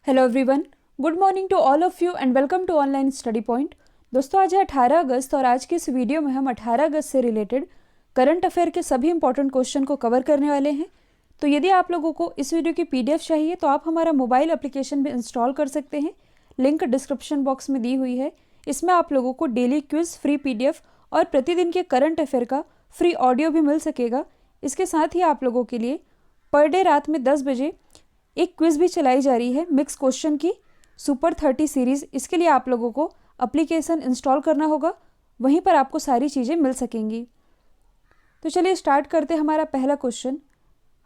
Hello everyone, good morning to all of you and welcome to online study point. दोस्तों, आज है 18 अगस्त और आज की इस वीडियो में हम 18 अगस्त से रिलेटेड करंट अफेयर के सभी इंपॉर्टेंट क्वेश्चन को कवर करने वाले हैं। तो यदि आप लोगों को इस वीडियो की पीडीएफ चाहिए तो आप हमारा मोबाइल एप्लीकेशन भी इंस्टॉल कर सकते हैं। लिंक डिस्क्रिप्शन बॉक्स में दी हुई है। इसमें आप लोगों को डेली क्विज, फ्री पीडीएफ और प्रतिदिन के करंट अफेयर का फ्री ऑडियो भी मिल सकेगा। इसके साथ ही आप लोगों के लिए पर डे रात में 10 बजे एक क्विज भी चलाई जा रही है मिक्स क्वेश्चन की सुपर 30 सीरीज़। इसके लिए आप लोगों को एप्लीकेशन इंस्टॉल करना होगा, वहीं पर आपको सारी चीज़ें मिल सकेंगी। तो चलिए स्टार्ट करते हैं हमारा पहला क्वेश्चन।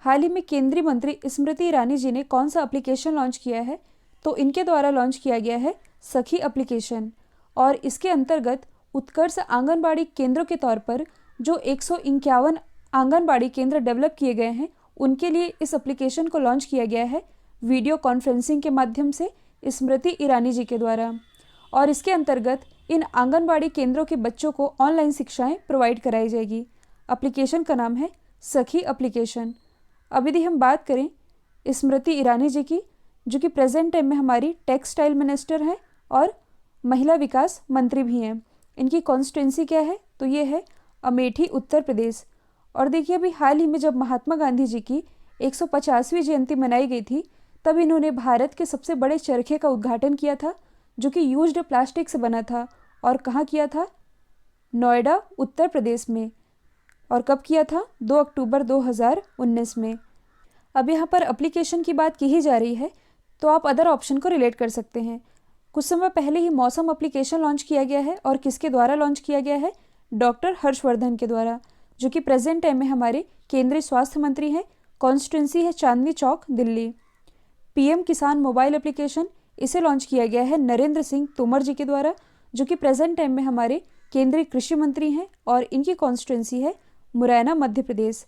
हाल ही में केंद्रीय मंत्री स्मृति ईरानी जी ने कौन सा एप्लीकेशन लॉन्च किया है? तो इनके द्वारा लॉन्च किया गया है सखी एप्लीकेशन, और इसके अंतर्गत उत्कर्ष आंगनबाड़ी केंद्रों के तौर पर जो 151 आंगनबाड़ी केंद्र डेवलप किए गए हैं उनके लिए इस एप्लीकेशन को लॉन्च किया गया है वीडियो कॉन्फ्रेंसिंग के माध्यम से स्मृति ईरानी जी के द्वारा। और इसके अंतर्गत इन आंगनबाड़ी केंद्रों के बच्चों को ऑनलाइन शिक्षाएं प्रोवाइड कराई जाएगी। एप्लीकेशन का नाम है सखी एप्लीकेशन। अब यदि हम बात करें स्मृति ईरानी जी की, जो कि प्रेजेंट टाइम में हमारी टेक्सटाइल मिनिस्टर हैं और महिला विकास मंत्री भी हैं। इनकी कॉन्स्टिट्यूंसी क्या है? तो ये है अमेठी, उत्तर प्रदेश। और देखिए, अभी हाल ही में जब महात्मा गांधी जी की 150वीं जयंती मनाई गई थी तब इन्होंने भारत के सबसे बड़े चरखे का उद्घाटन किया था, जो कि यूज्ड प्लास्टिक से बना था। और कहाँ किया था? नोएडा, उत्तर प्रदेश में। और कब किया था? 2 अक्टूबर 2019 में। अब यहाँ पर एप्लीकेशन की बात की ही जा रही है तो आप अदर ऑप्शन को रिलेट कर सकते हैं। कुछ समय पहले ही मौसम एप्लीकेशन लॉन्च किया गया है, और किसके द्वारा लॉन्च किया गया है? डॉक्टर हर्षवर्धन के द्वारा, जो कि प्रेजेंट टाइम में हमारे केंद्रीय स्वास्थ्य मंत्री हैं। कॉन्स्टिट्यूंसी है चांदनी चौक, दिल्ली। पीएम किसान मोबाइल एप्लीकेशन, इसे लॉन्च किया गया है नरेंद्र सिंह तोमर जी के द्वारा, जो कि प्रेजेंट टाइम में हमारे केंद्रीय कृषि मंत्री हैं, और इनकी कॉन्स्टिट्यूंसी है Morena, Madhya Pradesh.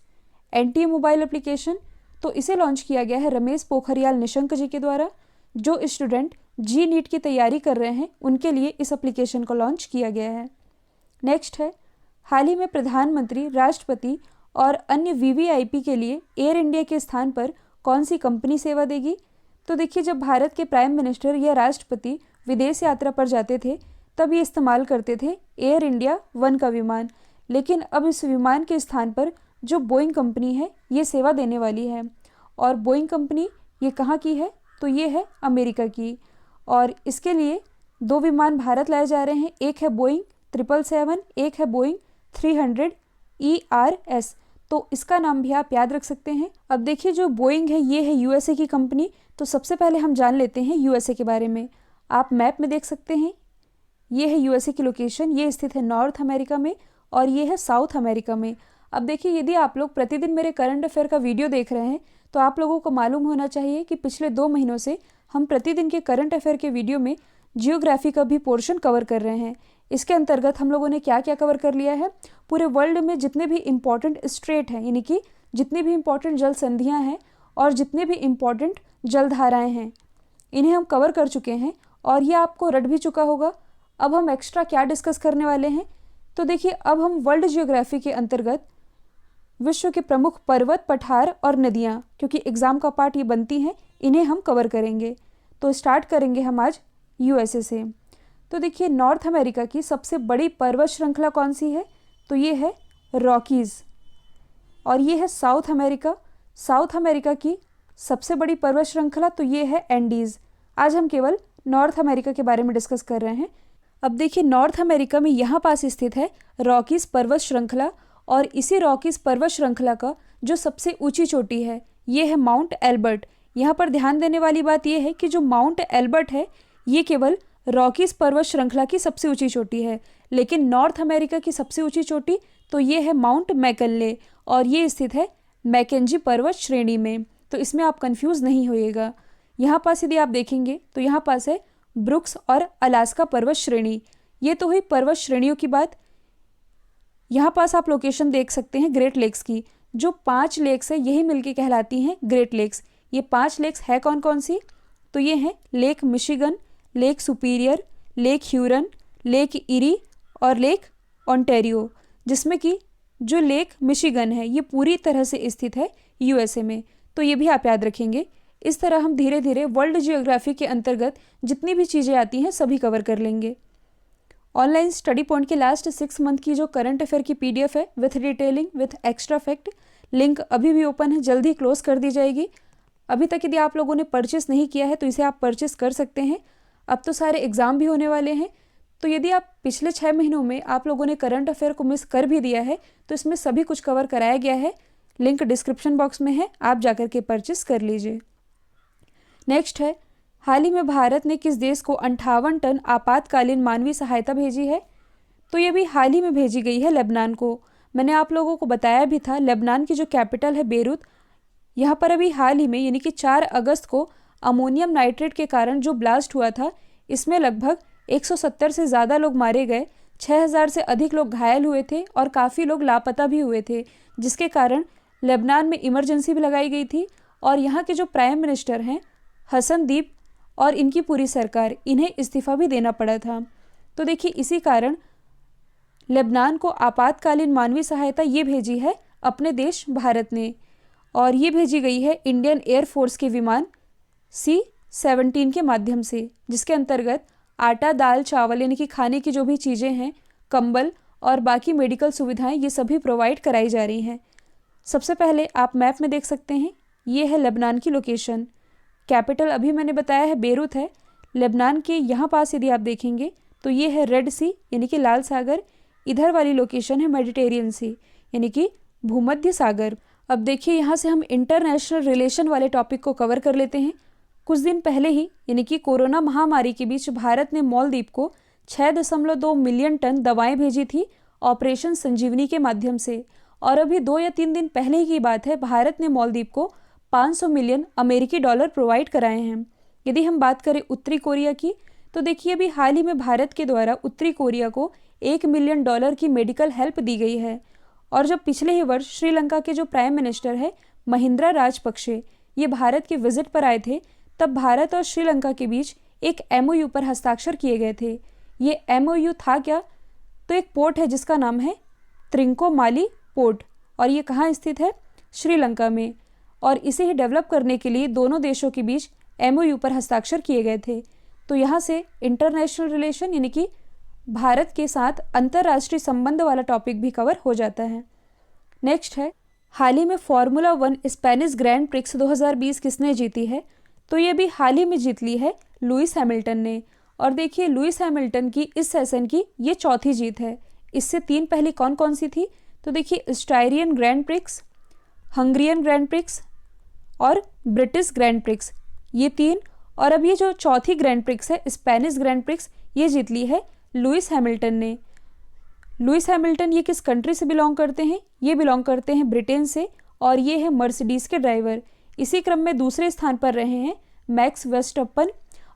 NTA mobile application, तो इसे लॉन्च किया गया है रमेश पोखरियाल निशंक जी के द्वारा। जो स्टूडेंट जी नीट की तैयारी कर रहे हैं उनके लिए इस एप्लीकेशन को लॉन्च किया गया है। नेक्स्ट है, हाल ही में प्रधानमंत्री, राष्ट्रपति और अन्य वीवीआईपी के लिए एयर इंडिया के स्थान पर कौन सी कंपनी सेवा देगी? तो देखिए, जब भारत के प्राइम मिनिस्टर या राष्ट्रपति विदेश यात्रा पर जाते थे तब ये इस्तेमाल करते थे एयर इंडिया 1 का विमान। लेकिन अब इस विमान के स्थान पर जो बोइंग कंपनी है ये सेवा देने वाली है। और बोइंग कंपनी ये कहाँ की है? तो ये है अमेरिका की। और इसके लिए 2 विमान भारत लाए जा रहे हैं। एक है बोइंग 777, एक है बोइंग 300 ERS। तो इसका नाम भी आप याद रख सकते हैं। अब देखिए, जो बोइंग है ये है यूएसए की कंपनी। तो सबसे पहले हम जान लेते हैं यूएसए के बारे में। आप मैप में देख सकते हैं, ये है यूएसए की लोकेशन। ये स्थित है नॉर्थ अमेरिका में और ये है साउथ अमेरिका में। अब देखिए, यदि आप लोग प्रतिदिन मेरे करंट अफेयर का वीडियो देख रहे हैं तो आप लोगों को मालूम होना चाहिए कि पिछले 2 महीनों से हम प्रतिदिन के करंट अफेयर के वीडियो में जियोग्राफी का भी पोर्शन कवर कर रहे हैं। इसके अंतर्गत हम लोगों ने क्या क्या कवर कर लिया है? पूरे वर्ल्ड में जितने भी इम्पॉर्टेंट स्ट्रेट हैं, यानी कि जितनी भी इम्पॉर्टेंट जल संधियाँ हैं और जितने भी इम्पॉर्टेंट जलधाराएं हैं, इन्हें हम कवर कर चुके हैं और ये आपको रट भी चुका होगा। अब हम एक्स्ट्रा क्या डिस्कस करने वाले हैं? तो देखिए, अब हम वर्ल्ड जियोग्राफी के अंतर्गत विश्व के प्रमुख पर्वत, पठार और नदियाँ, क्योंकि एग्जाम का पार्ट ये बनती हैं, इन्हें हम कवर करेंगे। तो स्टार्ट करेंगे हम आज यूएसए से। तो देखिए, नॉर्थ अमेरिका की सबसे बड़ी पर्वत श्रृंखला कौन सी है? तो ये है रॉकीज़। और ये है साउथ अमेरिका। साउथ अमेरिका की सबसे बड़ी पर्वत श्रृंखला तो ये है एंडीज़। आज हम केवल नॉर्थ अमेरिका के बारे में डिस्कस कर रहे हैं। अब देखिए, नॉर्थ अमेरिका में यहाँ पास स्थित है रॉकीज़ पर्वत श्रृंखला, और इसी रॉकीज़ पर्वत श्रृंखला का जो सबसे ऊंची चोटी है ये है माउंट एल्बर्ट। यहाँ पर ध्यान देने वाली बात यह है कि जो माउंट एल्बर्ट है ये केवल रॉकीज़ पर्वत श्रृंखला की सबसे ऊंची चोटी है, लेकिन नॉर्थ अमेरिका की सबसे ऊंची चोटी तो ये है माउंट मैकनले, और ये स्थित है मैकेंजी पर्वत श्रेणी में। तो इसमें आप कंफ्यूज नहीं होइएगा। यहाँ पास यदि आप देखेंगे तो यहाँ पास है ब्रुक्स और अलास्का पर्वत श्रेणी। ये तो हुई पर्वत श्रेणियों की बात। यहाँ पास आप लोकेशन देख सकते हैं ग्रेट लेक्स की। जो 5 लेक्स है यही मिलके कहलाती हैं ग्रेट लेक्स। ये 5 लेक्स है कौन कौन सी? तो ये हैं lake Michigan, lake Superior, lake Huron, lake Erie और लेक ओंटारियो, जिसमें कि जो लेक मिशिगन है ये पूरी तरह से स्थित है यूएसए में। तो ये भी आप याद रखेंगे। इस तरह हम धीरे धीरे वर्ल्ड जियोग्राफी के अंतर्गत जितनी भी चीज़ें आती हैं सभी कवर कर लेंगे। ऑनलाइन स्टडी पॉइंट के लास्ट 6 मंथ की जो करंट अफेयर की PDF है with detailing with extra fact, link अभी भी ओपन है, जल्दी क्लोज कर दी जाएगी। अभी तक यदि आप लोगों ने परचेस नहीं किया है तो इसे आप परचेस कर सकते हैं। अब तो सारे एग्ज़ाम भी होने वाले हैं, तो यदि आप पिछले 6 महीनों में आप लोगों ने करंट अफेयर को मिस कर भी दिया है तो इसमें सभी कुछ कवर कराया गया है। लिंक डिस्क्रिप्शन बॉक्स में है, आप जाकर के परचेस कर लीजिए। नेक्स्ट है, हाल ही में भारत ने किस देश को 58 टन आपातकालीन मानवीय सहायता भेजी है? तो ये भी हाल ही में भेजी गई है लेबनान को। मैंने आप लोगों को बताया भी था, लेबनान की जो कैपिटल है बेरूत, यहाँ पर अभी हाल ही में यानी कि 4 अगस्त को अमोनियम नाइट्रेट के कारण जो ब्लास्ट हुआ था, इसमें लगभग 170 से ज़्यादा लोग मारे गए, 6000 से अधिक लोग घायल हुए थे और काफ़ी लोग लापता भी हुए थे, जिसके कारण लेबनान में इमरजेंसी भी लगाई गई थी। और यहाँ के जो प्राइम मिनिस्टर हैं हसन दीप और इनकी पूरी सरकार, इन्हें इस्तीफ़ा भी देना पड़ा था। तो देखिए, इसी कारण लेबनान को आपातकालीन मानवीय सहायता ये भेजी है अपने देश भारत ने, और ये भेजी गई है इंडियन एयरफोर्स के विमान C-17 के माध्यम से, जिसके अंतर्गत आटा, दाल, चावल यानी कि खाने की जो भी चीज़ें हैं, कंबल और बाकी मेडिकल सुविधाएं, ये सभी प्रोवाइड कराई जा रही हैं। सबसे पहले आप मैप में देख सकते हैं, ये है लेबनान की लोकेशन। कैपिटल अभी मैंने बताया है बेरूत है। लेबनान के यहाँ पास यदि आप देखेंगे तो ये है रेड सी यानी कि लाल सागर, इधर वाली लोकेशन है मेडिटेरियन सी यानी कि भूमध्य सागर। अब देखिए, यहाँ से हम इंटरनेशनल रिलेशन वाले टॉपिक को कवर कर लेते हैं। कुछ दिन पहले ही यानी कि कोरोना महामारी के बीच भारत ने मालदीव को 6.2 मिलियन टन दवाएं भेजी थी ऑपरेशन संजीवनी के माध्यम से। और अभी 2 या 3 दिन पहले ही की बात है, भारत ने मालदीव को 500 मिलियन अमेरिकी डॉलर प्रोवाइड कराए हैं। यदि हम बात करें उत्तरी कोरिया की, तो देखिए अभी हाल ही में भारत के द्वारा उत्तरी कोरिया को $1 मिलियन की मेडिकल हेल्प दी गई है। और जब पिछले ही वर्ष श्रीलंका के जो प्राइम मिनिस्टर है महिंद्रा राजपक्षे, ये भारत के विजिट पर आए थे, तब भारत और श्रीलंका के बीच एक MOU पर हस्ताक्षर किए गए थे। ये MOU था क्या? तो एक पोर्ट है जिसका नाम है त्रिंकोमाली पोर्ट, और ये कहाँ स्थित है? श्रीलंका में। और इसे ही डेवलप करने के लिए दोनों देशों के बीच MOU पर हस्ताक्षर किए गए थे। तो यहाँ से इंटरनेशनल रिलेशन यानी कि भारत के साथ अंतर्राष्ट्रीय संबंध वाला टॉपिक भी कवर हो जाता है। नेक्स्ट है, हाल ही में फार्मूला 1 स्पेनिश ग्रैंड प्रिक्स 2020 किसने जीती है? तो ये भी हाल ही में जीत ली है लुइस हैमिल्टन ने। और देखिए, लुइस हैमिल्टन की इस सेशन की ये चौथी जीत है। इससे 3 पहले कौन कौन सी थी? तो देखिए, Styrian Grand Prix, Hungarian Grand Prix और ब्रिटिश ग्रैंड प्रिक्स, ये 3। और अब ये जो चौथी ग्रैंड प्रिक्स है स्पेनिश ग्रैंड प्रिक्स, ये जीत ली है लुइस हैमिल्टन ने। लुइस हैमिल्टन ये किस कंट्री से बिलोंग करते हैं? ये बिलोंग करते हैं ब्रिटेन से, और ये है मर्सिडीज़ के ड्राइवर। इसी क्रम में दूसरे स्थान पर रहे हैं मैक्स वेस्टअपन,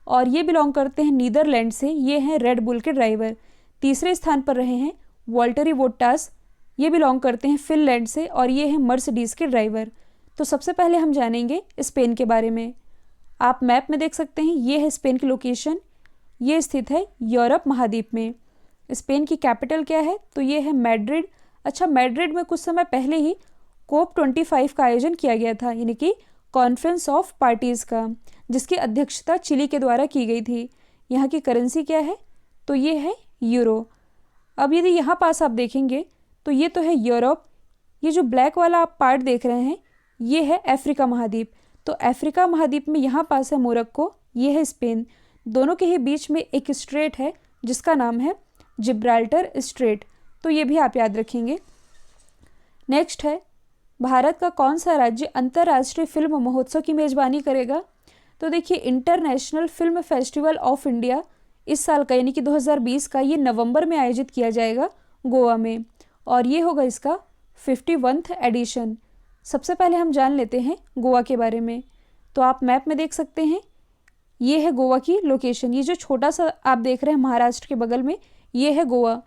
और ये बिलोंग करते हैं नीदरलैंड से, ये हैं रेड बुल के ड्राइवर। तीसरे स्थान पर रहे हैं वॉल्टरी बोट्टास, ये बिलोंग करते हैं फिनलैंड से, और ये हैं मर्सिडीज़ के ड्राइवर। तो सबसे पहले हम जानेंगे स्पेन के बारे में। आप मैप में देख सकते हैं, ये है स्पेन की लोकेशन, ये स्थित है यूरोप महाद्वीप में। स्पेन की कैपिटल क्या है? तो ये है मैड्रिड। अच्छा, मैड्रिड में कुछ समय पहले ही COP25 का आयोजन किया गया था, यानी कि कॉन्फ्रेंस ऑफ पार्टीज़ का, जिसकी अध्यक्षता चिली के द्वारा की गई थी। यहाँ की करेंसी क्या है? तो ये है यूरो। अब यदि यहाँ पास आप देखेंगे तो ये तो है यूरोप, ये जो ब्लैक वाला आप पार्ट देख रहे हैं ये है अफ्रीका महाद्वीप। तो अफ्रीका महाद्वीप में यहाँ पास है मोरक्को, ये है स्पेन। दोनों के ही बीच में एक स्ट्रेट है जिसका नाम है जिब्राल्टर स्ट्रेट, तो ये भी आप याद रखेंगे। नेक्स्ट है, भारत का कौन सा राज्य अंतर्राष्ट्रीय फिल्म महोत्सव की मेज़बानी करेगा? तो देखिए, international film festival of India इस साल का यानी कि 2020 का ये नवंबर में आयोजित किया जाएगा गोवा में, और ये होगा इसका 51वां एडिशन। सबसे पहले हम जान लेते हैं गोवा के बारे में। तो आप मैप में देख सकते हैं, ये है गोवा की लोकेशन। ये जो छोटा सा आप देख रहे हैं महाराष्ट्र के बगल में, ये है गोवा।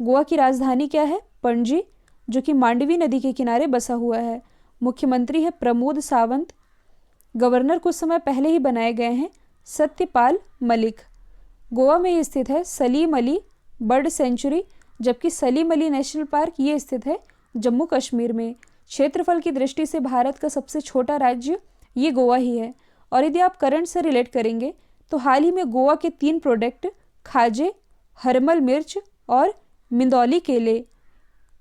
गोवा की राजधानी क्या है? पणजी, जो कि मांडवी नदी के किनारे बसा हुआ है। मुख्यमंत्री है प्रमोद सावंत। गवर्नर कुछ समय पहले ही बनाए गए हैं सत्यपाल मलिक। गोवा में स्थित है सलीम अली बर्ड सेंचुरी, जबकि सलीम अली नेशनल पार्क ये स्थित है जम्मू कश्मीर में। क्षेत्रफल की दृष्टि से भारत का सबसे छोटा राज्य ये गोवा ही है, और यदि आप करंट से रिलेट करेंगे तो हाल ही में गोवा के 3 प्रोडक्ट खाजे, हरमल मिर्च और मिंदौली केले,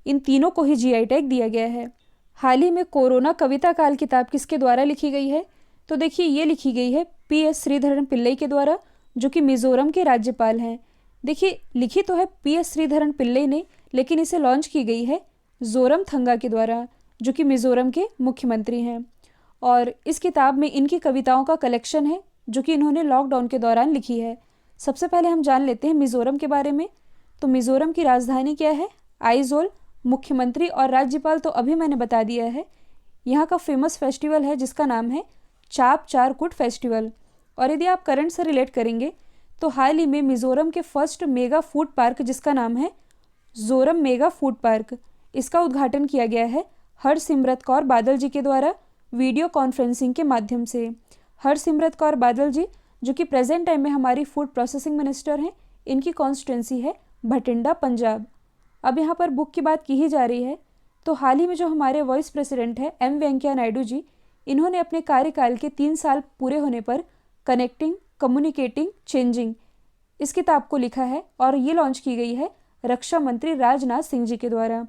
इन तीनों को ही जीआई टैग दिया गया है। हाल ही में कोरोना कविता काल किताब किसके द्वारा लिखी गई है? तो देखिए ये लिखी गई है पीएस श्रीधरन पिल्लई के द्वारा, जो कि मिजोरम के राज्यपाल हैं। देखिए लिखी तो है पीएस श्रीधरन पिल्लई ने, लेकिन इसे लॉन्च की गई है जोरमथंगा के द्वारा, जो कि मिजोरम के मुख्यमंत्री हैं। और इस किताब में इनकी कविताओं का कलेक्शन है जो कि इन्होंने लॉकडाउन के दौरान लिखी है। सबसे पहले हम जान लेते हैं मिजोरम के बारे में। तो मिजोरम की राजधानी क्या है? आइजोल। मुख्यमंत्री और राज्यपाल तो अभी मैंने बता दिया है। यहाँ का फेमस फेस्टिवल है जिसका नाम है चाप चारकुट फेस्टिवल। और यदि आप करंट से रिलेट करेंगे तो हाल ही में मिजोरम के फर्स्ट मेगा फूड पार्क जिसका नाम है जोरम मेगा फूड पार्क, इसका उद्घाटन किया गया है हरसिमरत कौर बादल जी के द्वारा वीडियो कॉन्फ्रेंसिंग के माध्यम से। हरसिमरत कौर बादल जी जो कि प्रेजेंट टाइम में हमारी फूड प्रोसेसिंग मिनिस्टर हैं, इनकी कॉन्स्टिट्यूंसी है भटिंडा पंजाब। अब यहाँ पर बुक की बात की ही जा रही है तो हाल ही में जो हमारे वाइस प्रेसिडेंट है एम वेंकैया नायडू जी, इन्होंने अपने कार्यकाल के 3 साल पूरे होने पर कनेक्टिंग, कम्युनिकेटिंग, चेंजिंग इस किताब को लिखा है और ये लॉन्च की गई है रक्षा मंत्री राजनाथ सिंह जी के द्वारा।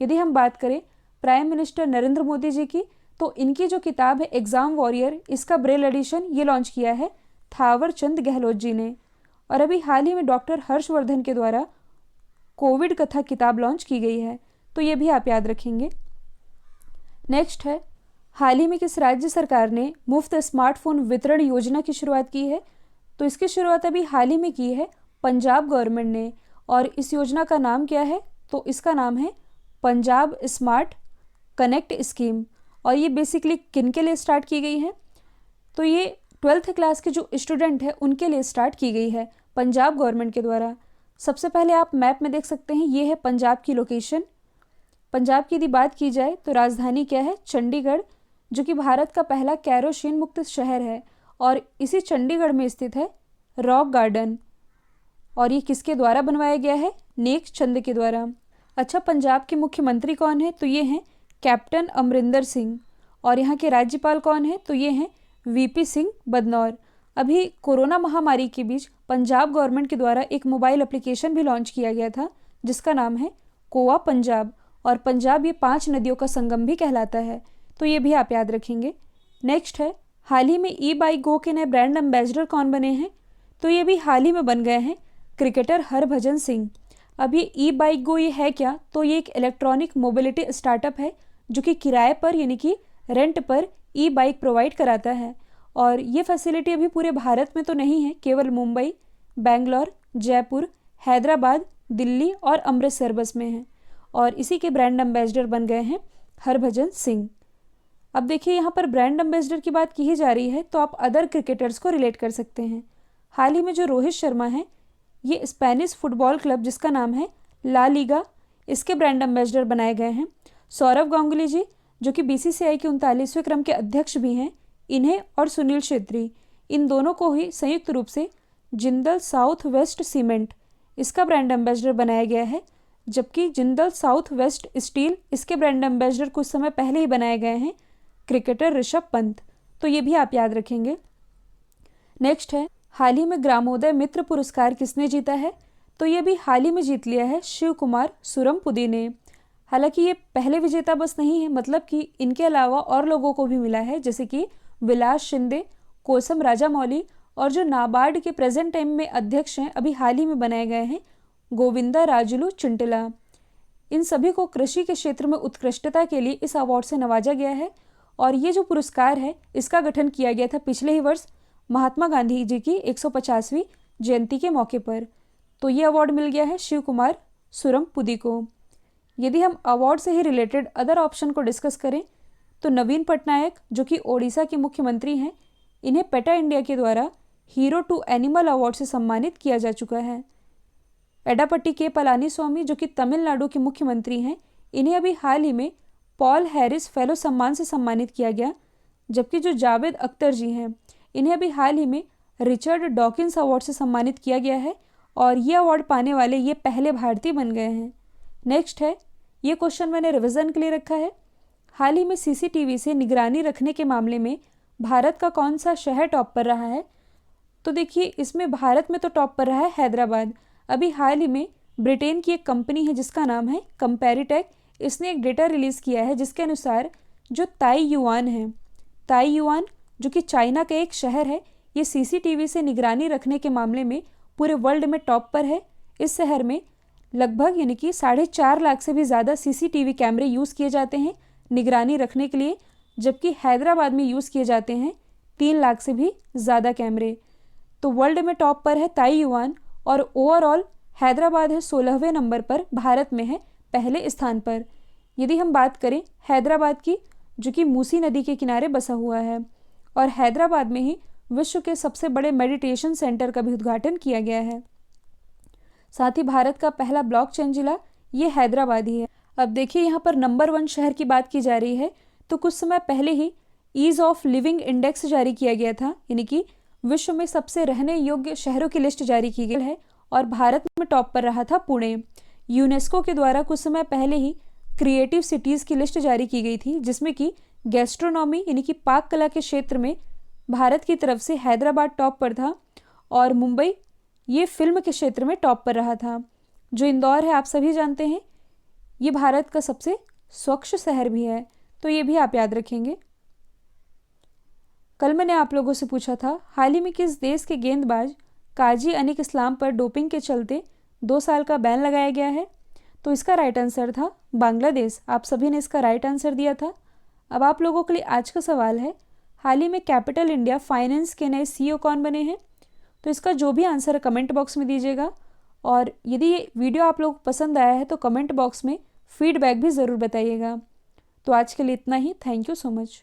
यदि हम बात करें प्राइम मिनिस्टर नरेंद्र मोदी जी की, तो इनकी जो किताब है एग्जाम वॉरियर, इसका ब्रेल एडिशन ये लॉन्च किया है थावर चंद गहलोत जी ने। और अभी हाल ही में डॉक्टर हर्षवर्धन के द्वारा कोविड कथा किताब लॉन्च की गई है, तो ये भी आप याद रखेंगे। नेक्स्ट है हाल ही में किस राज्य सरकार ने मुफ्त स्मार्टफोन वितरण योजना की शुरुआत की है? तो इसकी शुरुआत अभी हाल ही में की है पंजाब गवर्नमेंट ने। और इस योजना का नाम क्या है? तो इसका नाम है पंजाब स्मार्ट कनेक्ट स्कीम। और ये बेसिकली किन के लिए स्टार्ट की गई है? तो ये 12th क्लास के जो स्टूडेंट हैं उनके लिए स्टार्ट की गई है पंजाब गवर्नमेंट के द्वारा। सबसे पहले आप मैप में देख सकते हैं, ये है पंजाब की लोकेशन। पंजाब की यदि बात की जाए तो राजधानी क्या है? चंडीगढ़, जो कि भारत का पहला केरोसिन मुक्त शहर है। और इसी चंडीगढ़ में स्थित है रॉक गार्डन। और ये किसके द्वारा बनवाया गया है? नेक चंद के द्वारा। अच्छा, पंजाब के मुख्यमंत्री कौन है? तो ये हैं कैप्टन अमरिंदर सिंह। और यहाँ के राज्यपाल कौन है? तो ये हैं वीपी सिंह बदनौर। अभी कोरोना महामारी के बीच पंजाब गवर्नमेंट के द्वारा एक मोबाइल एप्लीकेशन भी लॉन्च किया गया था जिसका नाम है कोआ पंजाब। और पंजाब ये 5 नदियों का संगम भी कहलाता है, तो ये भी आप याद रखेंगे। नेक्स्ट है हाल ही में ई बाइक गो के नए ब्रांड एम्बेसडर कौन बने हैं? तो ये भी हाल ही में बन गए हैं क्रिकेटर हरभजन सिंह। अब ये ई बाइक गो ये है क्या? तो ये एक इलेक्ट्रॉनिक मोबिलिटी स्टार्टअप है जो कि किराए पर यानी कि रेंट पर ई बाइक प्रोवाइड कराता है। और ये फैसिलिटी अभी पूरे भारत में तो नहीं है, केवल मुंबई, बेंगलोर, जयपुर, हैदराबाद, दिल्ली और अमृतसर बस में है। और इसी के ब्रांड एम्बेसडर बन गए हैं हरभजन सिंह। अब देखिए यहाँ पर ब्रांड एम्बेसडर की बात की ही जा रही है तो आप अदर क्रिकेटर्स को रिलेट कर सकते हैं। हाल ही में जो रोहित शर्मा है, ये स्पेनिश फुटबॉल क्लब जिसका नाम है ला लीगा, इसके ब्रांड एम्बेसडर बनाए गए हैं। सौरव गांगुली जी जो कि बीसीसीआई के 39वें क्रम के अध्यक्ष भी हैं, इन्हें और सुनील छेत्री, इन दोनों को ही संयुक्त रूप से जिंदल साउथ वेस्ट सीमेंट, इसका ब्रांड एम्बेसडर बनाया गया है। जबकि जिंदल साउथ वेस्ट स्टील, इसके ब्रांड एम्बेसडर कुछ समय पहले ही बनाए गए हैं क्रिकेटर ऋषभ पंत, तो ये भी आप याद रखेंगे। नेक्स्ट है हाल ही में ग्रामोदय मित्र पुरस्कार किसने जीता है? तो ये भी हाल ही में जीत लिया है शिव कुमार सुरमपुदी ने। हालांकि ये पहले विजेता बस नहीं है, मतलब कि इनके अलावा और लोगों को भी मिला है, जैसे कि विलास शिंदे, कोसम राजामौली और जो नाबार्ड के प्रेजेंट टाइम में अध्यक्ष हैं, अभी हाल ही में बनाए गए हैं गोविंदा राजुलू चिंटला। इन सभी को कृषि के क्षेत्र में उत्कृष्टता के लिए इस अवार्ड से नवाजा गया है। और ये जो पुरस्कार है इसका गठन किया गया था पिछले ही वर्ष महात्मा गांधी जी की 150वीं जयंती के मौके पर। तो ये अवार्ड मिल गया है शिव कुमार सुरमपुदी को। यदि हम अवार्ड से ही रिलेटेड अदर ऑप्शन को डिस्कस करें तो नवीन पटनायक जो कि ओडिशा के मुख्यमंत्री हैं, इन्हें पेटा इंडिया के द्वारा हीरो टू एनिमल अवार्ड से सम्मानित किया जा चुका है। एडापट्टी के पलानीस्वामी जो कि तमिलनाडु के मुख्यमंत्री हैं, इन्हें अभी हाल ही में पॉल हैरिस फेलो सम्मान से सम्मानित किया गया। जबकि जो जावेद अख्तर जी हैं, इन्हें अभी हाल ही में रिचर्ड डॉकिंस अवार्ड से सम्मानित किया गया है और ये अवार्ड पाने वाले ये पहले भारतीय बन गए हैं। नेक्स्ट है, ये क्वेश्चन मैंने रिवीजन के लिए रखा है। हाल ही में सीसीटीवी से निगरानी रखने के मामले में भारत का कौन सा शहर टॉप पर रहा है? तो देखिए, इसमें भारत में तो टॉप पर रहा है हैदराबाद। अभी हाल ही में ब्रिटेन की एक कंपनी है जिसका नाम है कंपैरिटेक, इसने एक डेटा रिलीज़ किया है जिसके अनुसार जो ताइयुआन है, ताइयुआन जो कि चाइना का एक शहर है, ये सीसीटीवी से निगरानी रखने के मामले में पूरे वर्ल्ड में टॉप पर है। इस शहर में लगभग यानी कि 4.5 लाख से भी ज़्यादा सीसीटीवी कैमरे यूज़ किए जाते हैं निगरानी रखने के लिए, जबकि हैदराबाद में यूज़ किए जाते हैं 3 लाख से भी ज़्यादा कैमरे। तो वर्ल्ड में टॉप पर है ताइयुआन और ओवरऑल हैदराबाद है 16वें नंबर पर, भारत में है पहले स्थान पर। यदि हम बात करें हैदराबाद की, जो कि मूसी नदी के किनारे बसा हुआ है, और हैदराबाद में ही विश्व के सबसे बड़े मेडिटेशन सेंटर का भी उद्घाटन किया गया है। साथ ही भारत का पहला ब्लॉकचेन जिला ये हैदराबाद ही है। अब देखिए, यहाँ पर नंबर 1 शहर की बात की जा रही है, तो कुछ समय पहले ही ईज़ ऑफ लिविंग इंडेक्स जारी किया गया था, यानी कि विश्व में सबसे रहने योग्य शहरों की लिस्ट जारी की गई है, और भारत में टॉप पर रहा था पुणे। यूनेस्को के द्वारा कुछ समय पहले ही क्रिएटिव सिटीज़ की लिस्ट जारी की गई थी, जिसमें कि गैस्ट्रोनॉमी यानी कि पाक कला के क्षेत्र में भारत की तरफ से हैदराबाद टॉप पर था, और मुंबई ये फिल्म के क्षेत्र में टॉप पर रहा था। जो इंदौर है आप सभी जानते हैं, ये भारत का सबसे स्वच्छ शहर भी है, तो ये भी आप याद रखेंगे। कल मैंने आप लोगों से पूछा था हाल ही में किस देश के गेंदबाज काजी अनिक इस्लाम पर डोपिंग के चलते 2 साल का बैन लगाया गया है, तो इसका राइट आंसर था बांग्लादेश। आप सभी ने इसका राइट आंसर दिया था। अब आप लोगों के लिए आज का सवाल है, हाल ही में कैपिटल इंडिया फाइनेंस के नए सीईओ कौन बने हैं? तो इसका जो भी आंसर है कमेंट बॉक्स में दीजिएगा, और यदि ये वीडियो आप लोगों को पसंद आया है तो कमेंट बॉक्स में फीडबैक भी ज़रूर बताइएगा। तो आज के लिए इतना ही। Thank you so much.